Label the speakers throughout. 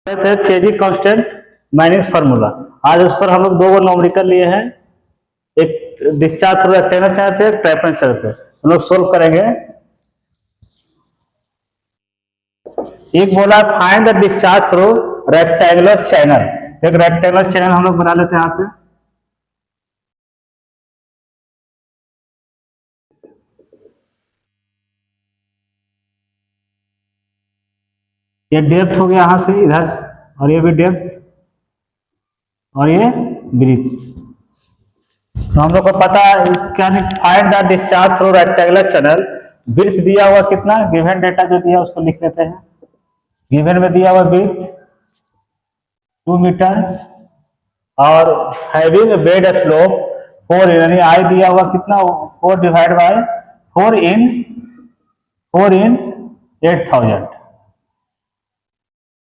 Speaker 1: है चेजिक constant minus formula. आज उस पर हम लोग दो न्यूमेरिकल लिए हैं, एक डिस्चार्ज थ्रू रेक्टेंगुलर चैनल पे, एक ट्राइपल चैनल पे। हम लोग सोल्व करेंगे। एक बोला find the discharge through rectangular channel. एक रेक्टेंगुलर चैनल हम लोग बना लेते हैं यहाँ पे। ये डेप्थ हो गया यहां से इधर, और ये भी डेप्थ, और ये ब्रीथ। तो हम लोग को पता है क्या, find the discharge through rectangular channel. Breadth दिया हुआ कितना, गिवन डेटा जो दिया उसको लिख लेते हैं। गिवन में दिया हुआ ब्रीथ 2 मीटर और हैविंग बेड स्लोप 4, यानी आई दिया हुआ कितना 4 divide by 4 in 8000।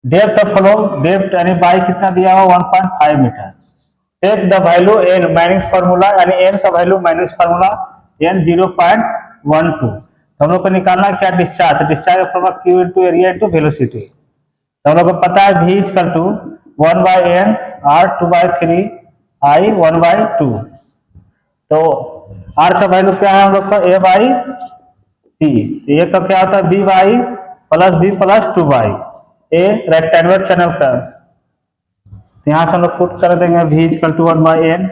Speaker 1: Depth of flow, depth यानी बाई कितना दिया हुआ 1.5 metre. Take the value N minus formula, यानी एन का वैल्यू माइनस फार्मूला एन 0.12। तो हम लोग को निकालना क्या, discharge. Discharge formula Q into area into velocity. तो हम लोग को पता है v equal to 1/n r 2/3 i 1/2। तो r का वैल्यू क्या है हम लोग का a बाई टी। ये का क्या होता है b by plus b plus 2 by A rectangular channel का। तो यहाँ से हम लोग पुट कर देंगे v equal to 1/n,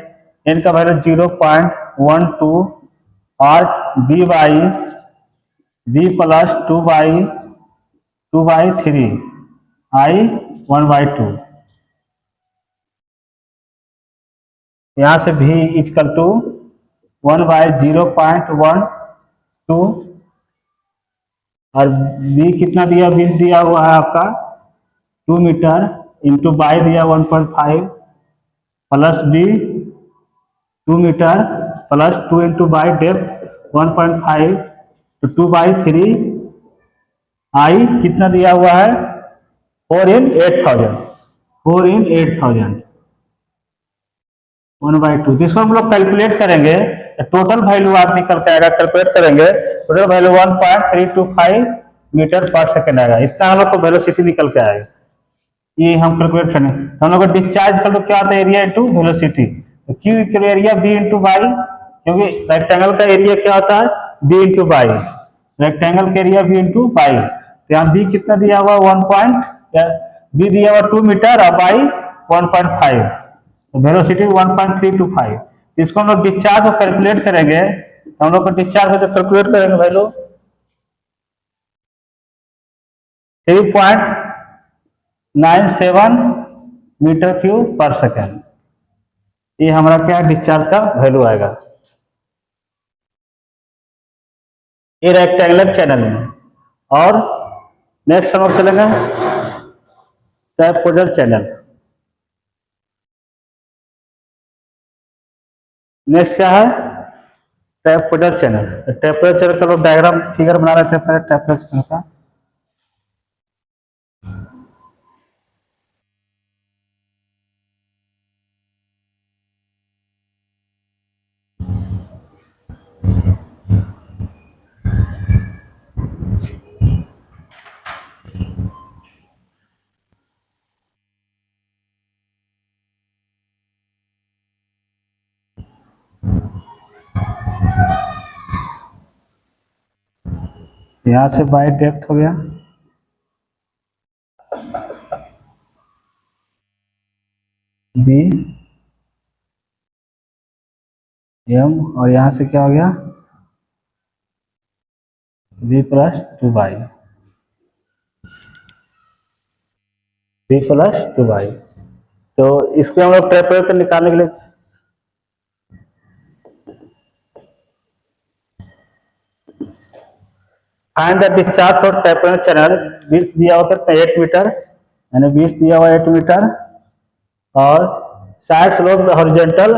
Speaker 1: n का वैल्यू 0.12 और b Y b plus 2/3 i 1/2। यहाँ से v इक्वल टू 1/0.12 और b कितना दिया, 20 दिया हुआ है आपका 2 मीटर इंटू बाई दिया 1.5 plus b 2 metre plus 2 into Y depth 1.5 तो 2/3 आई कितना दिया हुआ है 4 इन 8000 1/2। तो इसको हम लोग कैलकुलेट करेंगे, टोटल वैल्यू आप निकल के आएगा। कैलकुलेट करेंगे टोटल वैल्यू 1.325 मीटर पर सेकेंड आएगा। इतना हम लोग को वेलोसिटी निकल के आएगा। ये हम कैलकुलेट करेंगे। तो हम लोग को डिस्चार्ज कर लो क्या होता है, एरिया इंटू वेलोसिटी। तो Q equal area B into Y, क्योंकि रेक्टेंगल का एरिया क्या होता है बी इंटू बाई। रेक्टेंगल का एरिया बी इंटू बाई। तो यहाँ बी कितना दिया हुआ 1. बी दिया हुआ 2 मीटर और बाई 1.5, तो वेलोसिटी 1.325। तो इसको हम लोग डिस्चार्ज को कैलकुलेट करेंगे। तो हम लोग को डिस्चार्ज को जो कैलकुलेट करेंगे value 3.97 metre cube per second. ये हमारा क्या डिस्चार्ज का वैल्यू आएगा ये रेक्टेंगुलर चैनल में। और नेक्स्ट हम लोग चलेंगे ट्राइपोडल चैनल। नेक्स्ट क्या है, ट्राइपोडल चैनल। ट्राइपोडल चैनल का लोग डायग्राम फिगर बना रहे थे पहले ट्राइपोडल चैनल का। यहां से बाई डेप्थ हो गया बी एम, और यहां से क्या हो गया b plus 2 by b plus 2 by. तो इसको हम लोग ट्राइपोडल को निकालने के लिए find the discharge through trapezoidal channel. Width दिया हुआ कितना 8 मीटर, यानी विड्थ दिया हुआ 8 मीटर और side slope horizontal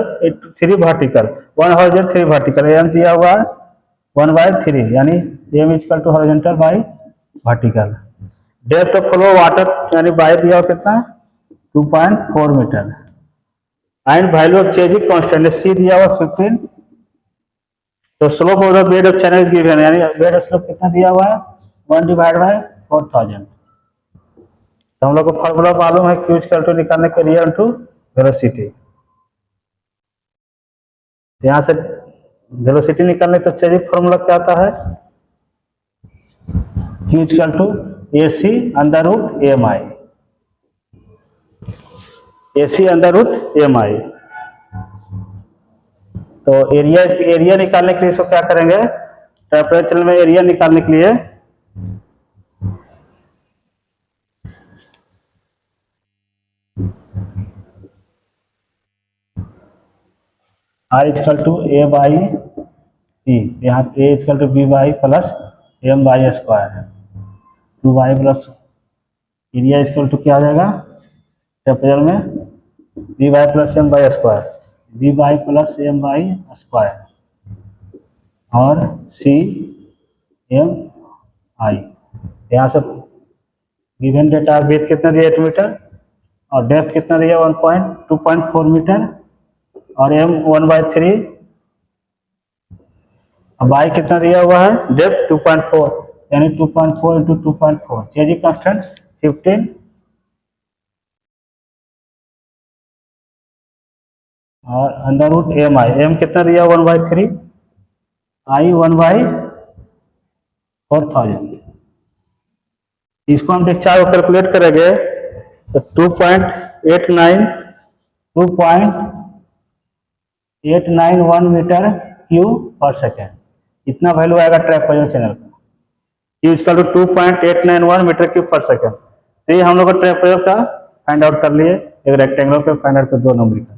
Speaker 1: 3 vertical 1 horizontal 3 vertical. M दिया हुआ 1/3, यानी m equal to horizontal by vertical. Depth of flow water यानी बाई दिया हुआ कितना 2.4 metre. And value of Chezy's constant C दिया हुआ 15। तो slope of the bed of channel is given, यानी बेड स्लोप कितना दिया हुआ है 1/4000। तो हम लोग को फॉर्मूला मालूम है क्यू इक्वल टू निकालने के लिए इनटू वेलोसिटी। यहाँ से वेलोसिटी निकालने तो चाहिए फॉर्मूला क्या आता है, Q equal to A C under root m i, A C under root m i. तो एरिया निकालने के लिए इसको क्या करेंगे, टेम्परेचर में एरिया निकालने के लिए R equal to A by P, यहाँ A equal to b by plus m by square, 2y plus area equal to क्या आ जाएगा टेम्परेचर में b by plus m by square, b by plus m by square और C M आई। यहाँ से given data width कितना दिया 8 metre और डेप्थ कितना दिया 2.4 मीटर और एम 1/3 और बाई कितना दिया हुआ है डेप्थ 2.4, यानी 2.4 इंटू 2.4 चेंजिंग कांस्टेंट 15 और अंडर रूट एम आई, एम कितना दिया 1/3, आई 1/4000। इसको हम डिस्चार्ज कैलकुलेट करेंगे तो 2.891 मीटर क्यूब पर सेकेंड, इतना वैल्यू आएगा ट्रैपेजॉइडल चैनल का, Q equal to 2.891 metre cube per second. तो ये हम लोग ट्रैपेजॉइडल का फाइंड आउट कर लिए, एक रेक्टेंगुलर पे फाइंड आउट कर 2 नंबर का।